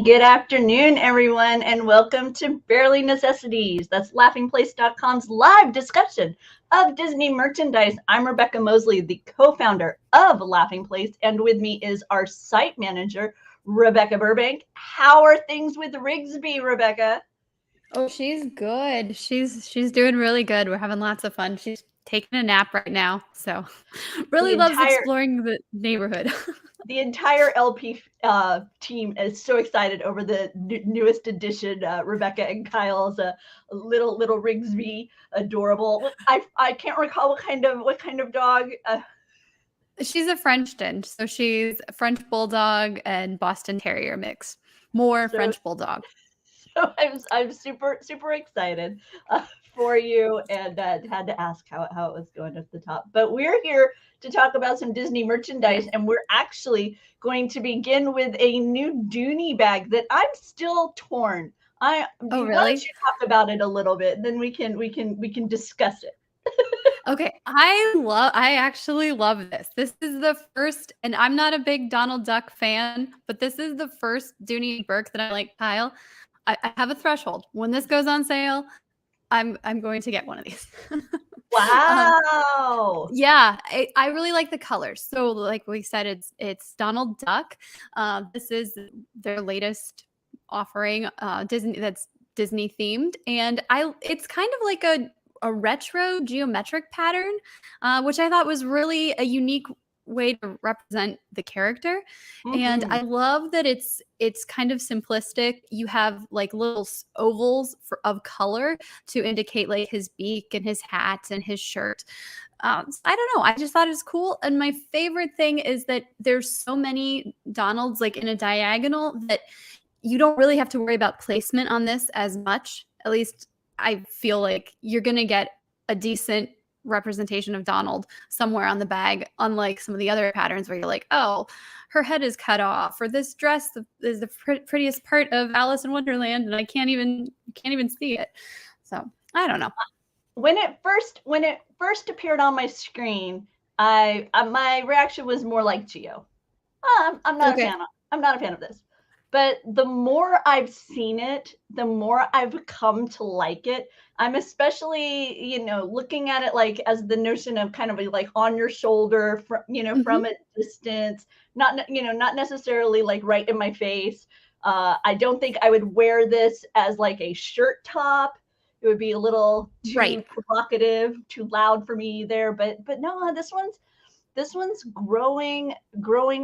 good afternoon, everyone, and welcome to Barely Necessities. That's laughingplace.com's live discussion of Disney merchandise. I'm Rebekah Mosley, the co-founder of Laughing Place, and with me is our site manager, Rebekah Burbank. How are things with Rigsby, Rebekah? Oh, she's good. She's doing really good. We're having lots of fun. She's taking a nap right now, so really loves exploring the neighborhood. The entire LP team is so excited over the newest edition. Rebekah and Kyle's little Rigsby, adorable. I can't recall what kind of dog. She's a Frenchton, so she's a French Bulldog and Boston Terrier mix. More French Bulldog. So I'm super excited for you, and had to ask how it was going at the top. But we're here to talk about some Disney merchandise, and we're actually going to begin with a new Dooney bag that I'm still torn. Really? Why don't you talk about it a little bit, and then we can discuss it. Okay, I actually love this. This is the first, and I'm not a big Donald Duck fan, but this is the first Dooney Bourke that I like, Kyle. I have a threshold. When this goes on sale, I'm going to get one of these. Wow. Yeah, I really like the colors. So like we said, it's Donald Duck. This is their latest offering, Disney that's Disney themed, and it's kind of like a retro geometric pattern, which I thought was really a unique way to represent the character. And I love that it's kind of simplistic. You have like little ovals of color to indicate like his beak and his hat and his shirt. I don't know, I just thought it was cool. And my favorite thing is that there's so many Donalds like in a diagonal that you don't really have to worry about placement on this as much. At least I feel like you're gonna get a decent representation of Donald somewhere on the bag, unlike some of the other patterns where you're like, oh, her head is cut off, or this dress is the prettiest part of Alice in Wonderland, and I can't even see it. So I don't know. When it first appeared on my screen, my reaction was more like Geo. I'm not a fan of this. But the more I've seen it, the more I've come to like it. I'm especially, looking at it like as the notion of kind of like on your shoulder, from a distance, not necessarily like right in my face. I don't think I would wear this as like a shirt top. It would be a little too provocative, too loud for me there. But no, this one's growing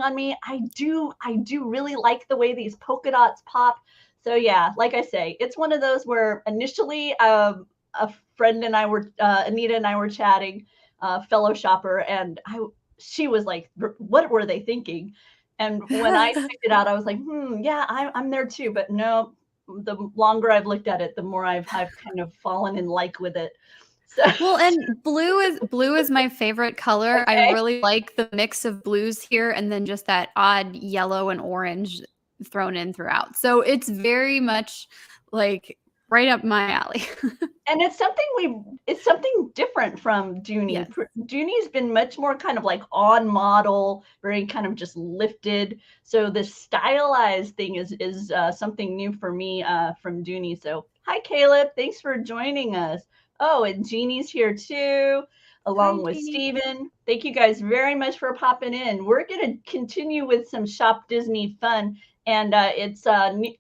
on me. I do really like the way these polka dots pop. So yeah, like I say, it's one of those where initially a friend and I were, Anita and I were chatting, fellow shopper, and she was like, what were they thinking? And when I picked it out, I was like, yeah, I'm there too. But no, the longer I've looked at it, the more I've kind of fallen in like with it. So. Well, and blue is my favorite color. Okay. I really like the mix of blues here, and then just that odd yellow and orange thrown in throughout. So it's very much like right up my alley. And it's something different from Dooney. Yes. Dooney's been much more kind of like on model, very kind of just lifted. So the stylized thing is something new for me from Dooney. So hi, Caleb. Thanks for joining us. Oh, and Jeannie's here too, along with Steven. Thank you guys very much for popping in. We're going to continue with some Shop Disney fun. And it's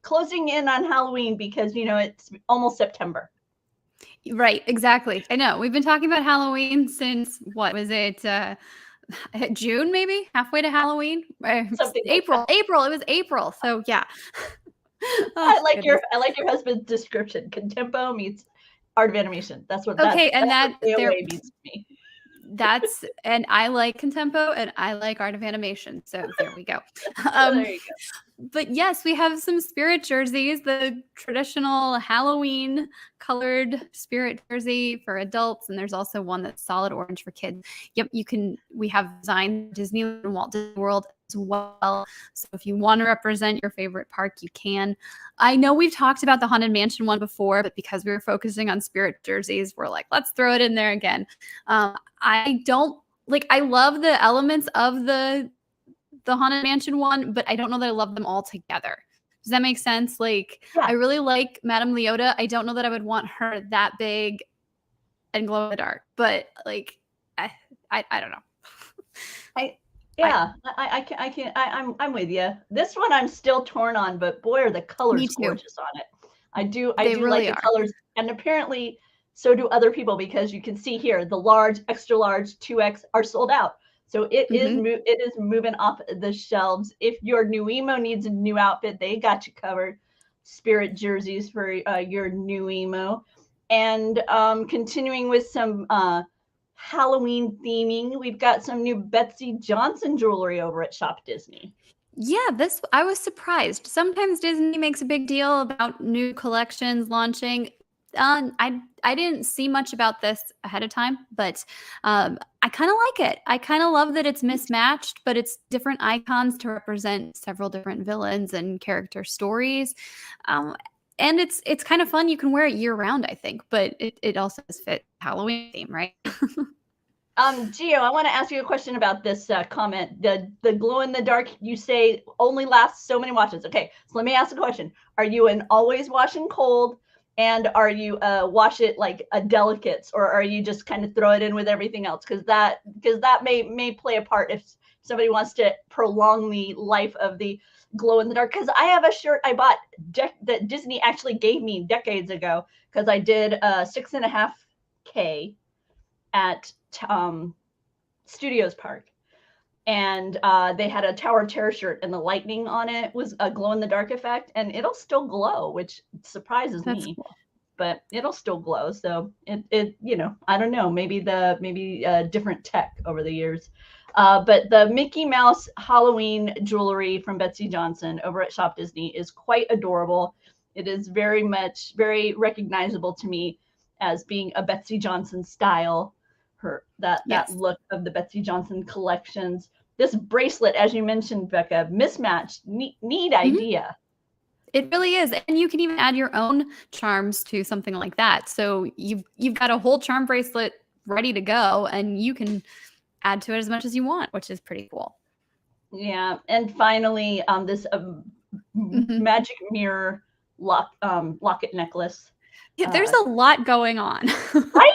closing in on Halloween because, it's almost September. Right, exactly. I know. We've been talking about Halloween since, what was it? June, maybe? Halfway to Halloween? April. Like April. It was April. So, yeah. I like your husband's description. Contempo meets art of animation. That's what. Okay, and that means to me. And I like Contempo and I like art of animation. So there we go. There you go. But yes, we have some spirit jerseys, the traditional Halloween colored spirit jersey for adults. And there's also one that's solid orange for kids. Yep, we have designed Disneyland and Walt Disney World as well. So if you want to represent your favorite park, you can. I know we've talked about the Haunted Mansion one before, but because we were focusing on spirit jerseys, we're like, let's throw it in there again. I love the elements of the Haunted Mansion one, but I don't know that I love them all together. Does that make sense? Like, I really like Madame Leota. I don't know that I would want her that big and glow in the dark, but like, I don't know. I'm with you. This one I'm still torn on, but boy, are the colors gorgeous on it. I do like the colors, and apparently so do other people, because you can see here the large, extra large, 2X are sold out. So it is moving off the shelves. If your new emo needs a new outfit, they got you covered. Spirit jerseys for your new emo, and continuing with some Halloween theming, we've got some new Betsey Johnson jewelry over at Shop Disney. Yeah, I was surprised. Sometimes Disney makes a big deal about new collections launching. I didn't see much about this ahead of time, but I kind of like it. I kind of love that it's mismatched, but it's different icons to represent several different villains and character stories. And it's kind of fun. You can wear it year round, I think, but it also does fit Halloween theme, right? Gio, I want to ask you a question about this comment. The glow in the dark, you say only lasts so many washes. Okay, so let me ask a question. Are you an always wash and cold? And are you wash it like a delicates, or are you just kind of throw it in with everything else? Because that may play a part if somebody wants to prolong the life of the glow in the dark. Because I have a shirt I bought that Disney actually gave me decades ago, because I did 6.5K at Studios Park, and they had a Tower of Terror shirt, and the lightning on it was a glow in the dark effect, and it'll still glow, which surprises me. Cool. But it'll still glow. So it I don't know, maybe different tech over the years. But the Mickey Mouse Halloween jewelry from Betsey Johnson over at Shop Disney is quite adorable. It is very recognizable to me as being a Betsey Johnson style. That look of the Betsey Johnson collections. This bracelet, as you mentioned, Bekah, mismatched, neat idea. It really is, and you can even add your own charms to something like that. So you've got a whole charm bracelet ready to go, and you can add to it as much as you want, which is pretty cool. Yeah, and finally, this magic mirror locket necklace. Yeah, there's a lot going on, right?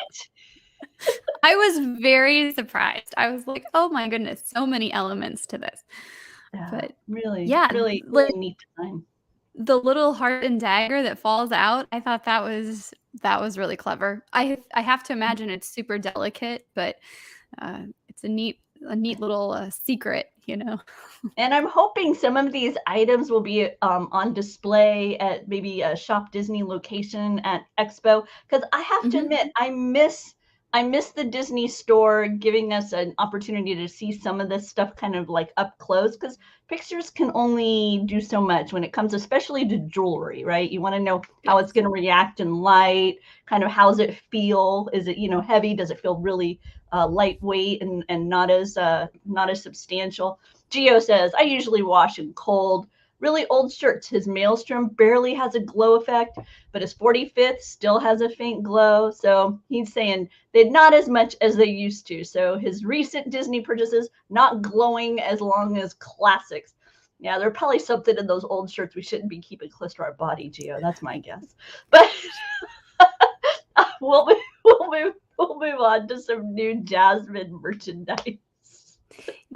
I was very surprised. I was like, oh my goodness, so many elements to this. But really neat design. The little heart and dagger that falls out, I thought that was really clever. I have to imagine it's super delicate, but it's a neat little secret, And I'm hoping some of these items will be on display at maybe a Shop Disney location at Expo, because I have to admit, I miss the Disney store giving us an opportunity to see some of this stuff kind of like up close, because pictures can only do so much when it comes especially to jewelry, right? You want to know how it's going to react in light, kind of how's it feel? Is it, heavy? Does it feel really lightweight and not as substantial? Gio says, I usually wash in cold. Really old shirts. His Maelstrom barely has a glow effect, but his 45th still has a faint glow. So he's saying they're not as much as they used to. So his recent Disney purchases not glowing as long as classics. Yeah, there's probably something in those old shirts we shouldn't be keeping close to our body, Gio. That's my guess. But we'll move on to some new Jasmine merchandise.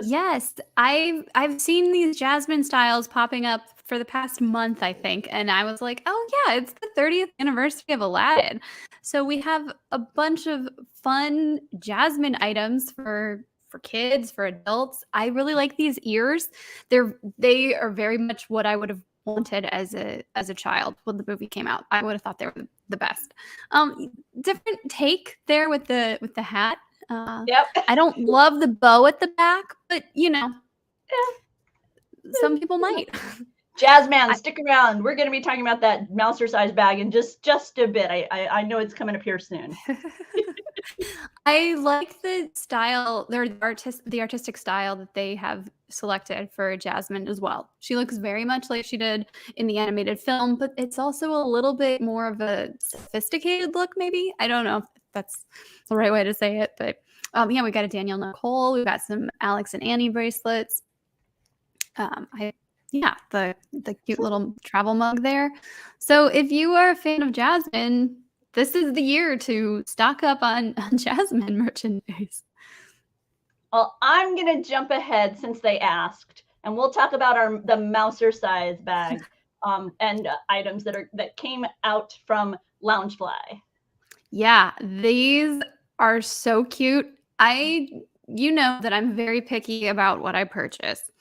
Yes, I've seen these Jasmine styles popping up for the past month, I think, and I was like, oh yeah, it's the 30th anniversary of Aladdin. So we have a bunch of fun Jasmine items for kids, for adults. I really like these ears. They are very much what I would have wanted as a child when the movie came out. I would have thought they were the best. Different take there with the hat. Yep. I don't love the bow at the back, but some people might. Jasmine, stick around. We're going to be talking about that Mousercise bag in just a bit. I know it's coming up here soon. I like the style, the artistic style that they have selected for Jasmine as well. She looks very much like she did in the animated film, but it's also a little bit more of a sophisticated look, maybe. I don't know if that's the right way to say it, but yeah, we got a Danielle Nicole. We've got some Alex and Annie bracelets. Yeah, the cute little travel mug there. So if you are a fan of Jasmine, this is the year to stock up on Jasmine merchandise. Well, I'm gonna jump ahead since they asked, and we'll talk about the Mousercise bag and items that came out from Loungefly. Yeah, these are so cute. You know that I'm very picky about what I purchase.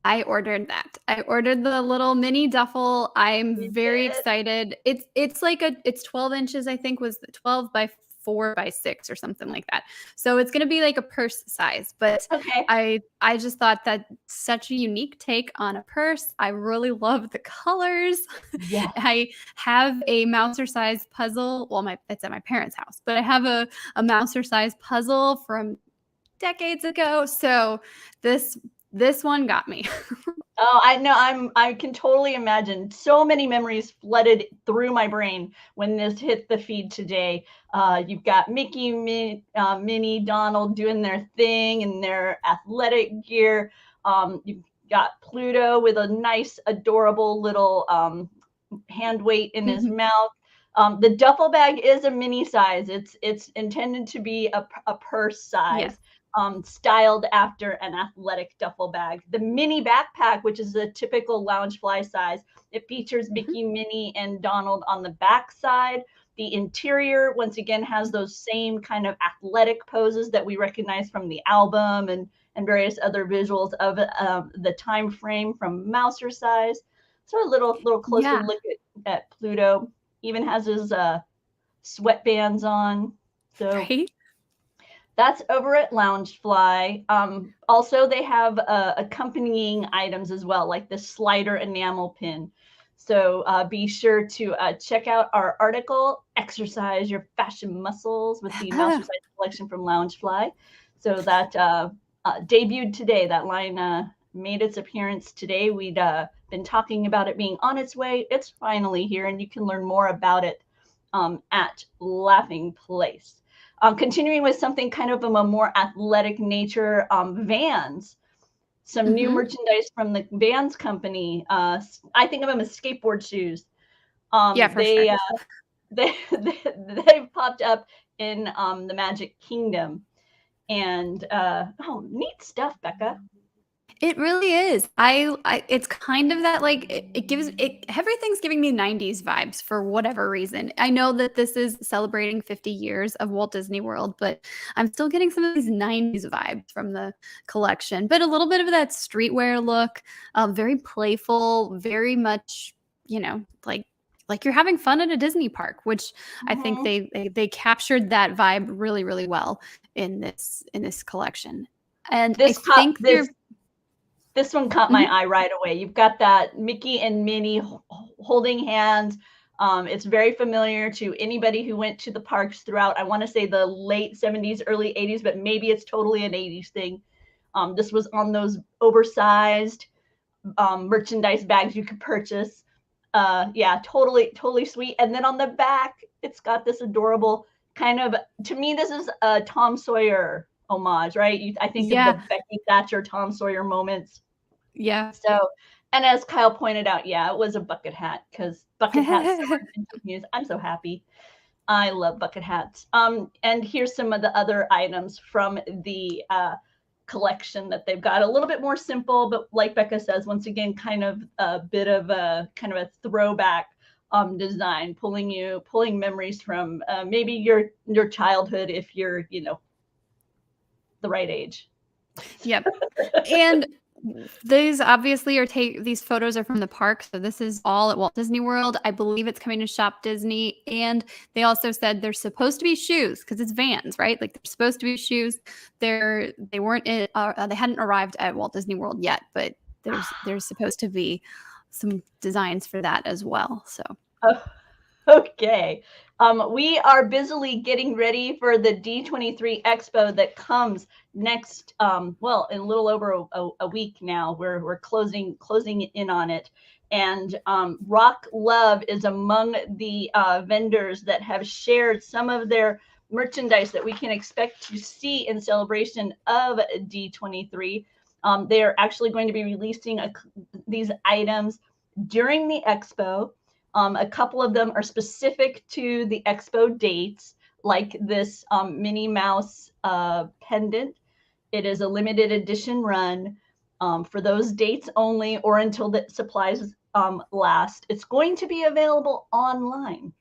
I ordered that. I ordered the little mini duffel. I'm You very did? excited. It's 12 inches, I think was 12 by 4 by 6 or something like that. So it's gonna be like a purse size. But Okay. I just thought that such a unique take on a purse. I really love the colors. Yes. I have a Mousercise puzzle. Well, it's at my parents' house, but I have a Mousercise puzzle from decades ago. So this one got me. Oh, I know. I can totally imagine. So many memories flooded through my brain when this hit the feed today. You've got Mickey, Minnie, Donald doing their thing in their athletic gear. You've got Pluto with a nice, adorable little hand weight in his mouth. The duffel bag is a mini size. It's intended to be a purse size. Yes. Styled after an athletic duffel bag. The mini backpack, which is a typical Loungefly size, it features Mickey, Minnie, and Donald on the back side. The interior, once again, has those same kind of athletic poses that we recognize from the album and various other visuals of the time frame from Mousercise. So a little closer look at Pluto. Even has his sweatbands on. So. Right? That's over at Loungefly. Also, they have accompanying items as well, like the slider enamel pin. So be sure to check out our article, Exercise Your Fashion Muscles with the Mousercise collection from Loungefly. So that debuted today. That line made its appearance today. We'd been talking about it being on its way. It's finally here, and you can learn more about it at Laughing Place. Continuing with something kind of a more athletic nature, Vans. Some new merchandise from the Vans company. I think of them as skateboard shoes. Yeah, for sure. They've popped up in the Magic Kingdom. And neat stuff, Bekah. It really is. It's kind of that like it gives it everything's giving me 90s vibes for whatever reason. I know that this is celebrating 50 years of Walt Disney World, but I'm still getting some of these 90s vibes from the collection. But a little bit of that streetwear look, very playful, very much, like you're having fun at a Disney park, which I think they captured that vibe really, really well in this collection. And this one caught my eye right away. You've got that Mickey and Minnie holding hands. It's very familiar to anybody who went to the parks throughout, I want to say the late 70s, early 80s, but maybe it's totally an 80s thing. This was on those oversized merchandise bags you could purchase. Yeah, totally sweet. And then on the back, it's got this adorable kind of, to me, this is a Tom Sawyer homage, right? I think of the Becky Thatcher, Tom Sawyer moments. Yeah. So, and as Kyle pointed out, yeah, it was a bucket hat because bucket hats continues. I'm so happy. I love bucket hats. And here's some of the other items from the collection that they've got. A little bit more simple, but like Bekah says, once again, kind of a bit of a kind of a throwback design, pulling memories from maybe your childhood if you're, the right age. Yep. And these obviously these photos are from the park. So this is all at Walt Disney World. I believe it's coming to Shop Disney. And they also said there's supposed to be shoes because it's Vans, right? Like they're supposed to be shoes. They hadn't arrived at Walt Disney World yet, but there's supposed to be some designs for that as well. So. Okay. We are busily getting ready for the D23 Expo that comes next, in a little over a week now. We're closing in on it. And RockLove is among the vendors that have shared some of their merchandise that we can expect to see in celebration of D23. They are actually going to be releasing these items during the expo. A couple of them are specific to the expo dates, like this Minnie Mouse pendant. It is a limited edition run for those dates only, or until the supplies last. It's going to be available online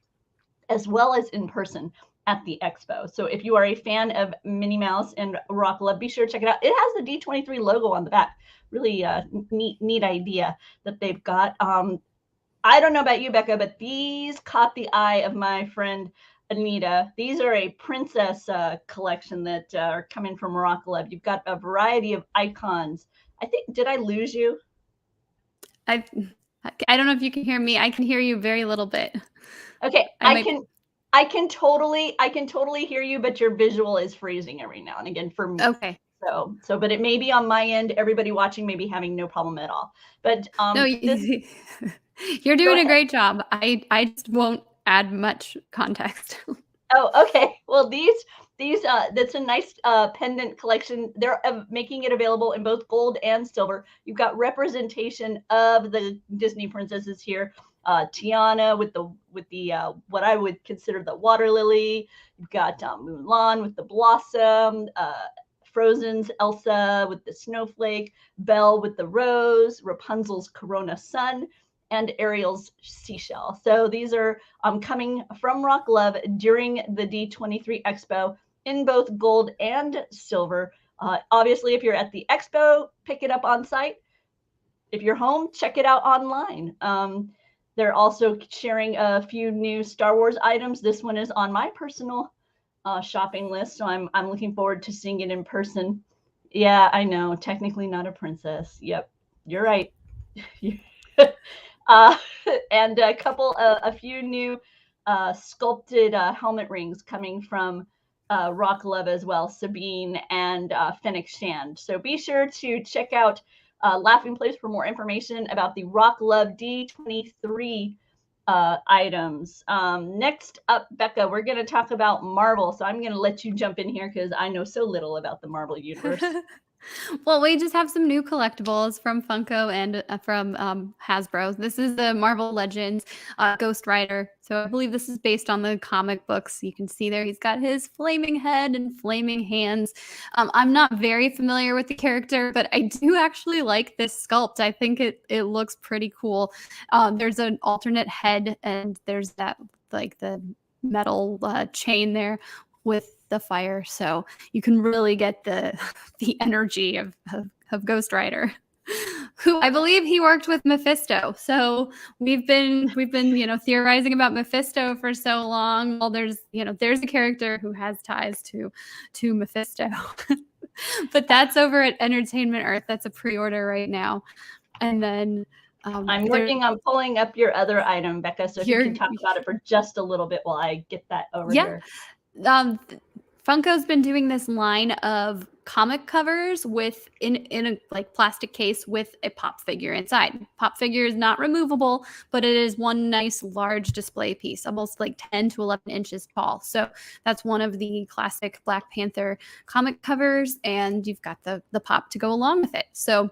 as well as in person at the expo. So if you are a fan of Minnie Mouse and RockLove, be sure to check it out. It has the D23 logo on the back. Really neat idea that they've got. I don't know about you, Bekah, but these caught the eye of my friend Anita. These are a princess collection that are coming from RockLove. You've got a variety of icons. I think, did I lose you? I don't know if you can hear me. I can hear you very little bit. Okay, I can totally hear you, but your visual is freezing every now and again for me. Okay. So, but it may be on my end. Everybody watching may be having no problem at all. But no, you're doing a great job. I just won't add much context. Oh, okay. Well, these that's a nice pendant collection. They're making it available in both gold and silver. You've got representation of the Disney princesses here. Tiana with the what I would consider the water lily. You've got Mulan with the blossom. Frozen's Elsa with the snowflake. Belle with the rose. Rapunzel's Corona sun. And Ariel's seashell. So these are coming from RockLove during the D23 Expo in both gold and silver. Obviously, if you're at the expo, pick it up on site. If you're home, check it out online. They're also sharing a few new Star Wars items. This one is on my personal shopping list, so I'm looking forward to seeing it in person. Yeah, I know, technically not a princess. Yep, you're right. And a few new sculpted helmet rings coming from RockLove as well, Sabine and Fennec Shand. So be sure to check out Laughing Place for more information about the RockLove D23 items. Next up, Bekah, we're going to talk about Marvel. So I'm going to let you jump in here because I know so little about the Marvel universe. Well, we just have some new collectibles from Funko and from Hasbro. This is the Marvel Legends Ghost Rider. So I believe this is based on the comic books. You can see there he's got his flaming head and flaming hands. I'm not very familiar with the character, but I do actually like this sculpt. I think it looks pretty cool. There's an alternate head, and there's that like the metal chain there with the fire, so you can really get the energy of Ghost Rider, who I believe he worked with Mephisto. So we've been theorizing about Mephisto for so long. Well, there's a character who has ties to Mephisto. But that's over at Entertainment Earth. That's a pre-order right now. And then I'm working on pulling up your other item, Bekah, so if you can talk about it for just a little bit while I get that over here. Funko's been doing this line of comic covers with in a like plastic case with a pop figure inside. Pop figure is not removable, but it is one nice large display piece, almost like 10 to 11 inches tall. So that's one of the classic Black Panther comic covers, and you've got the pop to go along with it. So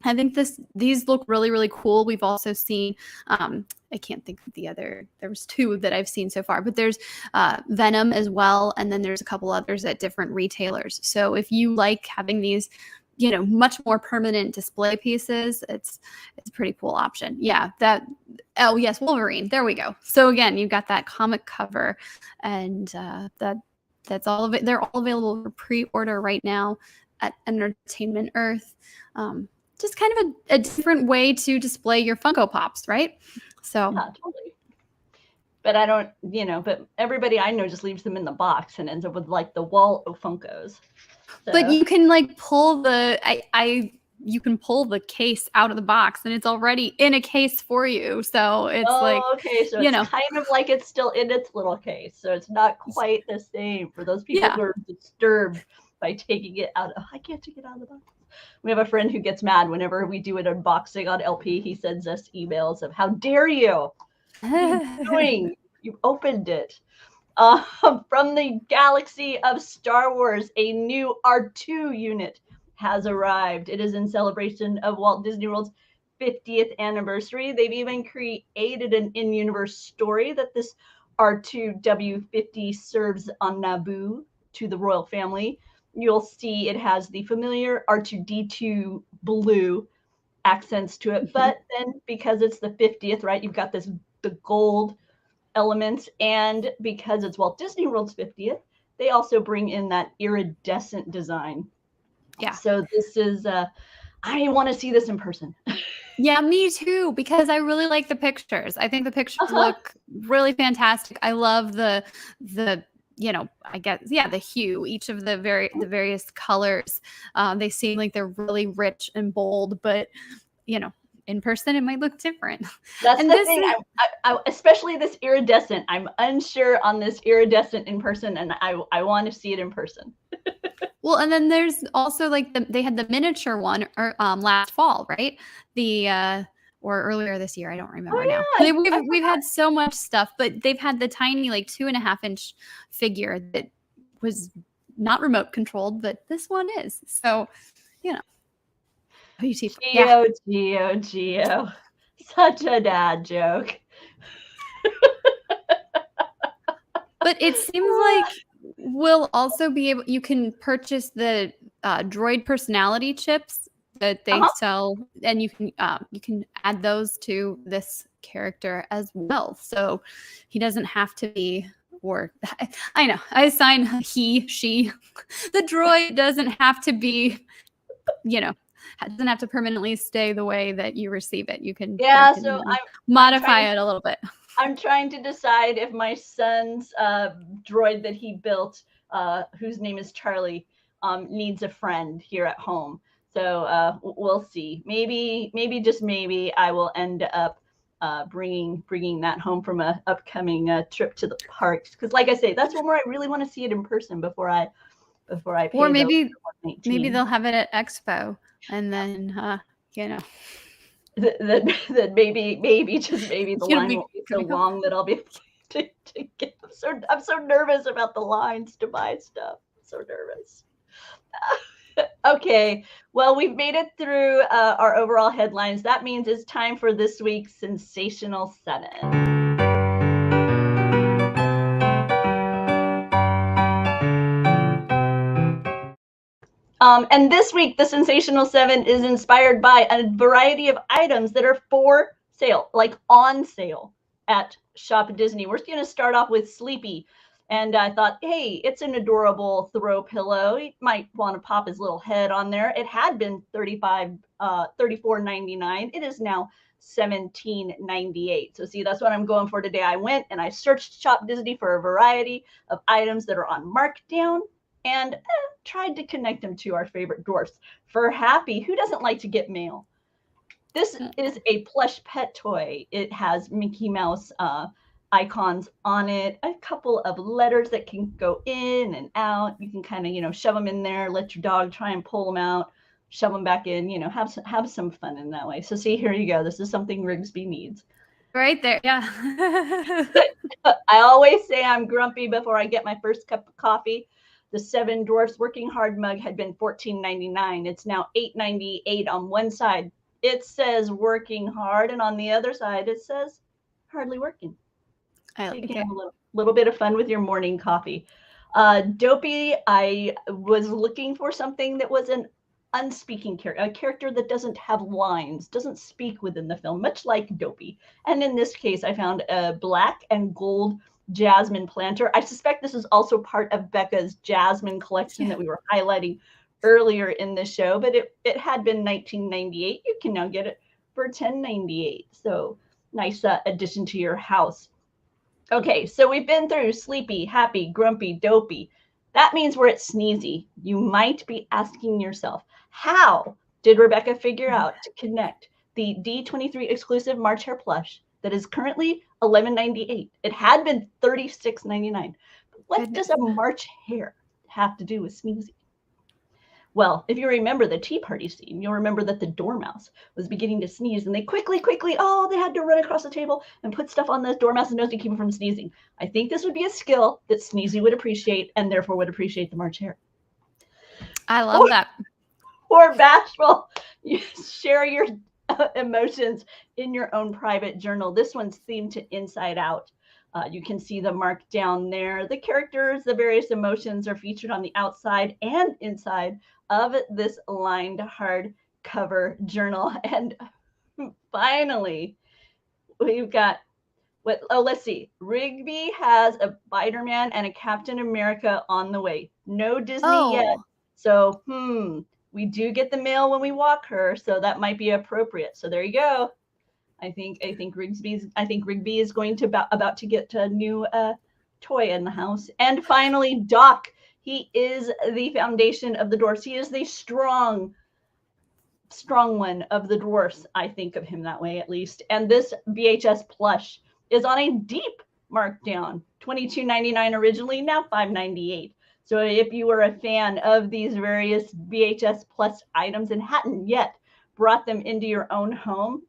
I think these look really, really cool. We've also seen, I can't think of the other, there was two that I've seen so far, but there's Venom as well. And then there's a couple others at different retailers. So if you like having these, much more permanent display pieces, it's a pretty cool option. Yeah, oh yes, Wolverine. There we go. So again, you've got that comic cover, and that's all of it. They're all available for pre-order right now at Entertainment Earth. Just kind of a different way to display your Funko Pops, right? So yeah, totally. But I don't, but everybody I know just leaves them in the box and ends up with like the wall of Funkos. So. But you can like pull you can pull the case out of the box and it's already in a case for you. So it's okay. So it's kind of like it's still in its little case. So it's not quite the same for those people who are disturbed by taking it out. Oh, I can't take it out of the box. We have a friend who gets mad whenever we do an unboxing on LP. He sends us emails of, how dare you? What are you doing? You opened it. From the galaxy of Star Wars, a new R2 unit has arrived. It is in celebration of Walt Disney World's 50th anniversary. They've even created an in-universe story that this R2W50 serves on Naboo to the royal family. You'll see it has the familiar R2D2 blue accents to it, but then because it's the 50th, right, you've got the gold elements, and because it's Walt Disney World's 50th, they also bring in that iridescent design. Yeah. So this is I want to see this in person. Yeah, me too, because I really like the pictures. I think the pictures look really fantastic. I love the I guess, the hue, each of the various colors. They seem like they're really rich and bold, but in person it might look different. That's the thing. I especially this iridescent. I'm unsure on this iridescent in person, and I want to see it in person. Well, and then there's also like they had the miniature one last fall, right? Or earlier this year, I don't remember now. We've had so much stuff, but they've had the tiny like 2.5-inch figure that was not remote controlled, but this one is. So, Geo. Such a dad joke. But it seems like we'll also be able, you can purchase the droid personality chips that they sell, and you can add those to this character as well. So he doesn't have to be, or I know, I assign he, she. The droid doesn't have to be, doesn't have to permanently stay the way that you receive it. You can, so modify it a little bit. I'm trying to decide if my son's droid that he built, whose name is Charlie, needs a friend here at home. So we'll see. Maybe just maybe I will end up bringing that home from a upcoming trip to the parks. Because like I say, that's one where I really want to see it in person before I pay. Or maybe they'll have it at Expo, and then that maybe just maybe the line won't be so long that I'll be able to get. I'm so nervous about the lines to buy stuff. I'm so nervous. Okay, well, we've made it through our overall headlines. That means it's time for this week's Sensational Seven. And this week, the Sensational Seven is inspired by a variety of items that are for sale, like on sale at Shop Disney. We're going to start off with Sleepy. And I thought, hey, it's an adorable throw pillow. You might want to pop his little head on there. It had been $34.99. It is now $17.98. So see, that's what I'm going for today. I went and I searched Shop Disney for a variety of items that are on markdown, and tried to connect them to our favorite dwarfs. For Happy, who doesn't like to get mail? This is a plush pet toy. It has Mickey Mouse icons on it, a couple of letters that can go in and out. You can kind of, shove them in there, let your dog try and pull them out, shove them back in, have some fun in that way. So see, here you go. This is something Rigsby needs. Right there, yeah. I always say I'm grumpy before I get my first cup of coffee. The Seven Dwarfs Working Hard mug had been $14.99. It's now $8.98 on one side. It says working hard, and on the other side, it says hardly working. I like you can have a little bit of fun with your morning coffee. Dopey, I was looking for something that was an unspeaking character, a character that doesn't have lines, doesn't speak within the film, much like Dopey. And in this case, I found a black and gold Jasmine planter. I suspect this is also part of Bekah's Jasmine collection that we were highlighting earlier in the show, but it had been $19.98. You can now get it for $10.98. So nice addition to your house. Okay, so we've been through Sleepy, Happy, Grumpy, Dopey. That means we're at Sneezy. You might be asking yourself, how did Rebekah figure out to connect the D23 exclusive March Hare plush that is currently $11.98? It had been $36.99. What does a March Hare have to do with Sneezy? Well, if you remember the Tea Party scene, you'll remember that the Dormouse was beginning to sneeze, and they quickly, they had to run across the table and put stuff on the Dormouse's nose to keep him from sneezing. I think this would be a skill that Sneezy would appreciate, and therefore would appreciate the March Hare. I love that. or bashful, you share your emotions in your own private journal. This one's themed to Inside Out. You can see the mark down there. The characters, the various emotions are featured on the outside and inside of this lined hardcover journal. And finally, we've got let's see. Rigby has a Spider-Man and a Captain America on the way. No Disney yet. So, we do get the mail when we walk her, so that might be appropriate. So there you go. I think Rigby is going to about to get a new toy in the house. And finally, Doc. He is the foundation of the Dwarfs. He is the strong one of the Dwarfs. I think of him that way, at least. And this VHS plush is on a deep markdown, $22.99 originally, now $5.98. So if you were a fan of these various VHS Plus items and hadn't yet brought them into your own home,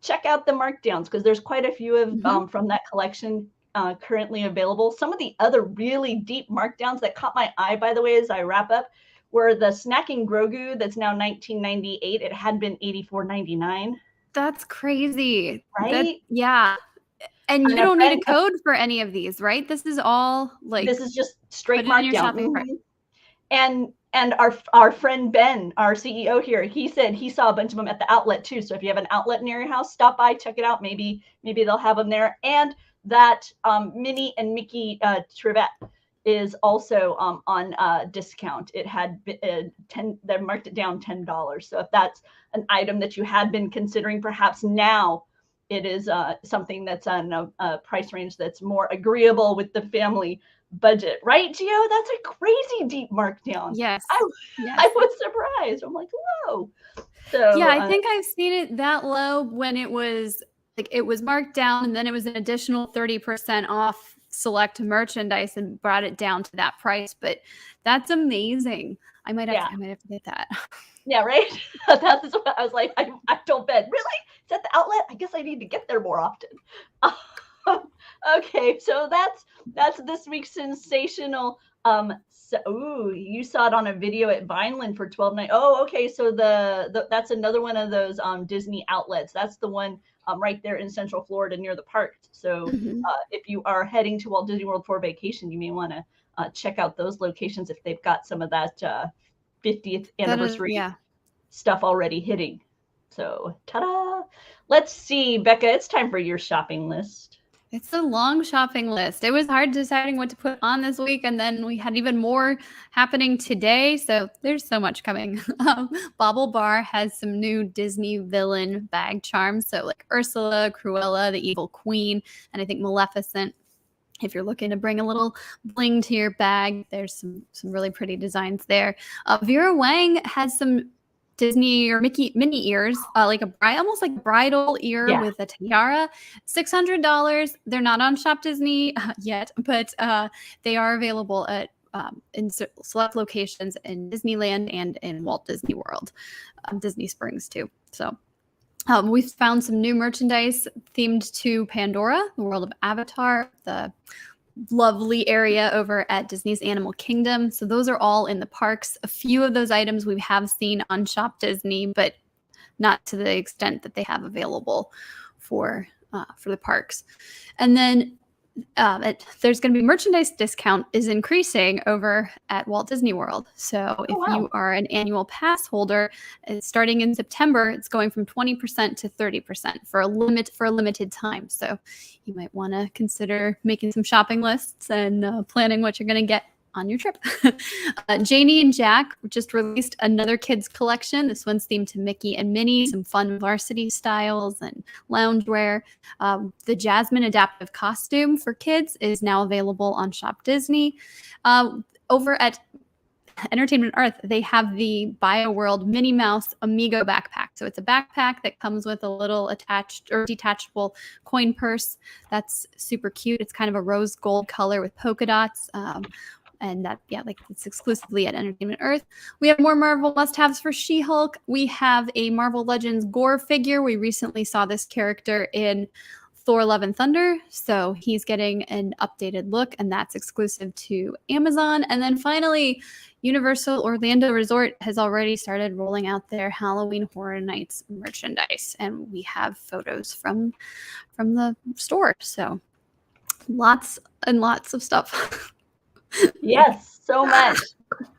check out the markdowns, because there's quite a few of from that collection currently available. Some of the other really deep markdowns that caught my eye, by the way, as I wrap up, were the Snacking Grogu that's now $19.98. It had been $84.99. That's crazy. Right? Yeah. And you don't need a code for any of these, right? This is all like, this is just straight markdown. And our friend Ben, our CEO here, he said he saw a bunch of them at the outlet too. So if you have an outlet near your house, stop by, check it out. Maybe they'll have them there. And that Minnie and Mickey Trivet is also on discount. It had they marked it down $10. So if that's an item that you had been considering, perhaps now it is something that's on a price range that's more agreeable with the family budget, right, Gio? That's a crazy deep markdown. Yes. I was surprised. I'm like, whoa. So yeah, I think I've seen it that low when it was marked down, and then it was an additional 30% off select merchandise and brought it down to that price. But that's amazing. I might have to get that. Yeah, right. That is what I was like. I don't bet. Really? Is that the outlet? I guess I need to get there more often. Okay, so that's this week's sensational. You saw it on a video at Vineland for $12.99. Oh, okay. So that's another one of those Disney outlets. That's the one right there in Central Florida near the park. So if you are heading to Walt Disney World for vacation, you may want to check out those locations if they've got some of that 50th anniversary stuff already hitting. So ta-da! Let's see, Bekah, it's time for your shopping list. It's a long shopping list. It was hard deciding what to put on this week, and then we had even more happening today. So there's so much coming. Bobble Bar has some new Disney villain bag charms. So like Ursula, Cruella, the Evil Queen, and I think Maleficent. If you're looking to bring a little bling to your bag, there's some really pretty designs there. Vera Wang has some Disney or Minnie ears, almost like a bridal ear with a tiara. $600. They're not on shopDisney yet, but they are available at in select locations in Disneyland and in Walt Disney World, Disney Springs too. So we've found some new merchandise themed to Pandora, the world of Avatar, the lovely area over at Disney's Animal Kingdom. So those are all in the parks. A few of those items we have seen on shopDisney, but not to the extent that they have available for the parks. And then there's going to be merchandise discount is increasing over at Walt Disney World. So if you are an annual pass holder, starting in September, it's going from 20% to 30% for a limited time. So you might want to consider making some shopping lists and planning what you're going to get on your trip. Janie and Jack just released another kids collection. This one's themed to Mickey and Minnie, some fun varsity styles and loungewear. The Jasmine adaptive costume for kids is now available on shopDisney. Over at Entertainment Earth, they have the Bioworld Minnie Mouse Amigo backpack. So it's a backpack that comes with a little attached or detachable coin purse. That's super cute. It's kind of a rose gold color with polka dots. And that, it's exclusively at Entertainment Earth. We have more Marvel must-haves for She-Hulk. We have a Marvel Legends Gore figure. We recently saw this character in Thor Love and Thunder. So he's getting an updated look, and that's exclusive to Amazon. And then finally, Universal Orlando Resort has already started rolling out their Halloween Horror Nights merchandise, and we have photos from the store. So lots and lots of stuff. Yes, so much.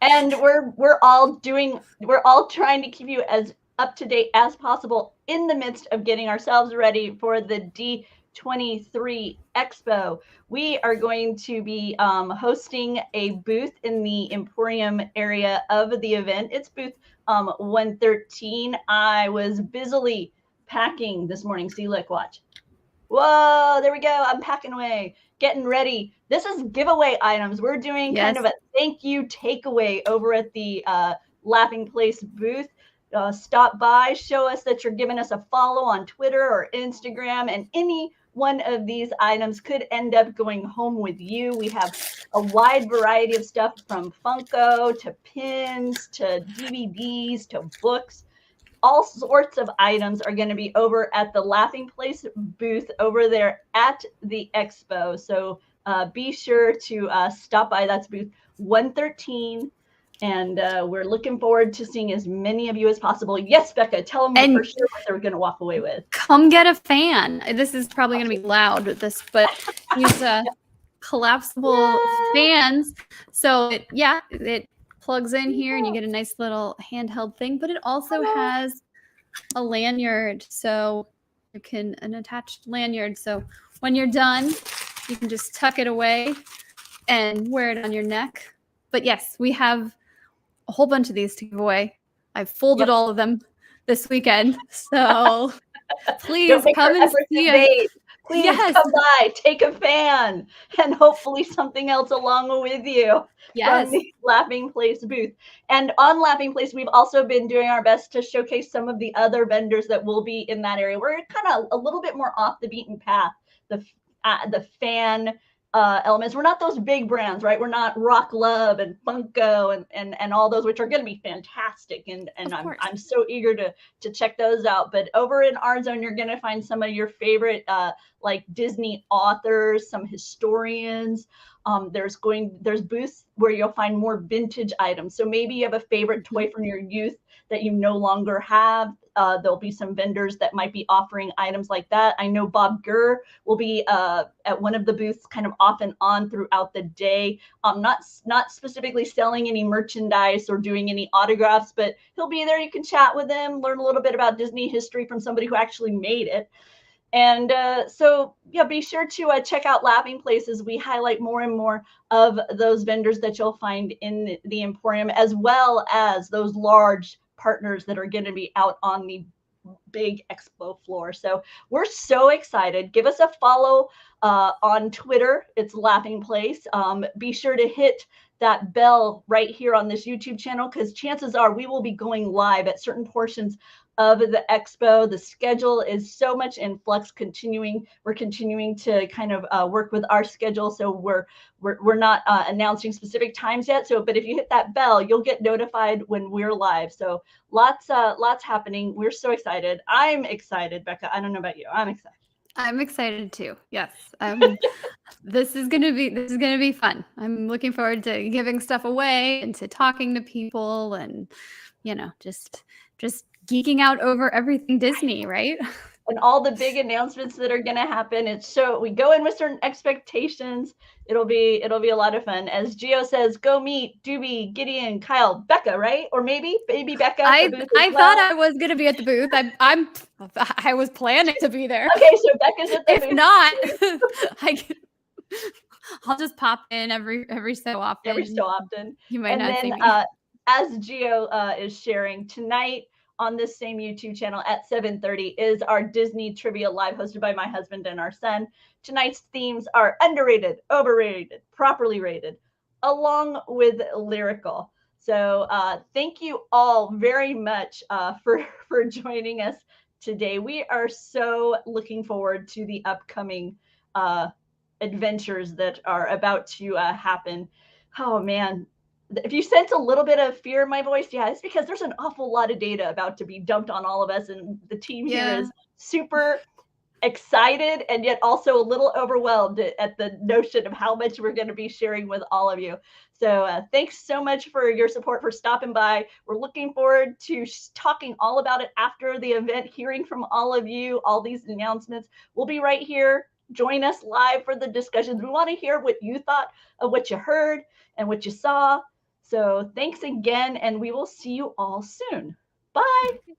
And we're all trying to keep you as up to date as possible in the midst of getting ourselves ready for the D23 Expo. We are going to be hosting a booth in the Emporium area of the event. It's booth 113. I was busily packing this morning. See, look, watch. Whoa, there we go. I'm packing away, getting ready. This is giveaway items. We're doing kind of a thank you takeaway over at the Laughing Place booth. Stop by, show us that you're giving us a follow on Twitter or Instagram, and any one of these items could end up going home with you. We have a wide variety of stuff from Funko to pins to DVDs to books. All sorts of items are going to be over at the Laughing Place booth over there at the expo. So be sure to stop by. That's booth 113. And we're looking forward to seeing as many of you as possible. Yes, Becca, tell them for sure what they're going to walk away with. Come get a fan. This is probably going to be loud with this, but these collapsible fans. So it plugs in here and you get a nice little handheld thing, but it also has a lanyard. So you can, an attached lanyard. So when you're done, you can just tuck it away and wear it on your neck. But yes, we have a whole bunch of these to give away. I've folded all of them this weekend. So please come and see us. Please come by, take a fan, and hopefully something else along with you from the Laughing Place booth. And on Laughing Place, we've also been doing our best to showcase some of the other vendors that will be in that area. We're kind of a little bit more off the beaten path. The fan elements. We're not those big brands, right? We're not RockLove and Funko and all those, which are going to be fantastic. And I'm so eager to check those out. But over in our zone, you're going to find some of your favorite like Disney authors, some historians. There's booths where you'll find more vintage items. So maybe you have a favorite toy from your youth that you no longer have. There'll be some vendors that might be offering items like that. I know Bob Gurr will be at one of the booths kind of off and on throughout the day. Not specifically selling any merchandise or doing any autographs, but he'll be there. You can chat with him, learn a little bit about Disney history from somebody who actually made it. And so, yeah, be sure to check out Laughing Places. We highlight more and more of those vendors that you'll find in the Emporium, as well as those large partners that are going to be out on the big expo floor. So we're so excited. Give us a follow on Twitter. It's Laughing Place. Be sure to hit that bell right here on this YouTube channel, because chances are we will be going live at certain portions of the expo. The schedule is so much in flux. We're continuing to kind of work with our schedule, so we're not announcing specific times yet. So, but if you hit that bell, you'll get notified when we're live. So lots happening. We're so excited. I'm excited, Becca. I don't know about you. I'm excited. I'm excited too. Yes. This is gonna be fun. I'm looking forward to giving stuff away and to talking to people and, just geeking out over everything Disney, right? And all the big announcements that are going to happen. We go in with certain expectations. It'll be a lot of fun. As Gio says, go meet Doobie, Gideon, Kyle, Becca, right? Or maybe Becca. I thought I was going to be at the booth. I was planning to be there. Okay, so Becca's at the booth. If not, I'll just pop in every so often. Every so often. You might not see me. As Gio is sharing tonight, on this same YouTube channel at 7:30 is our Disney Trivia Live, hosted by my husband and our son. Tonight's themes are underrated, overrated, properly rated, along with lyrical. So thank you all very much for joining us today. We are so looking forward to the upcoming adventures that are about to happen. Oh man. If you sense a little bit of fear in my voice, it's because there's an awful lot of data about to be dumped on all of us, and the team here is super excited and yet also a little overwhelmed at the notion of how much we're going to be sharing with all of you. So thanks so much for your support, for stopping by. We're looking forward to talking all about it after the event, hearing from all of you, all these announcements. We'll be right here. Join us live for the discussions. We want to hear what you thought of what you heard and what you saw. So thanks again, and we will see you all soon. Bye.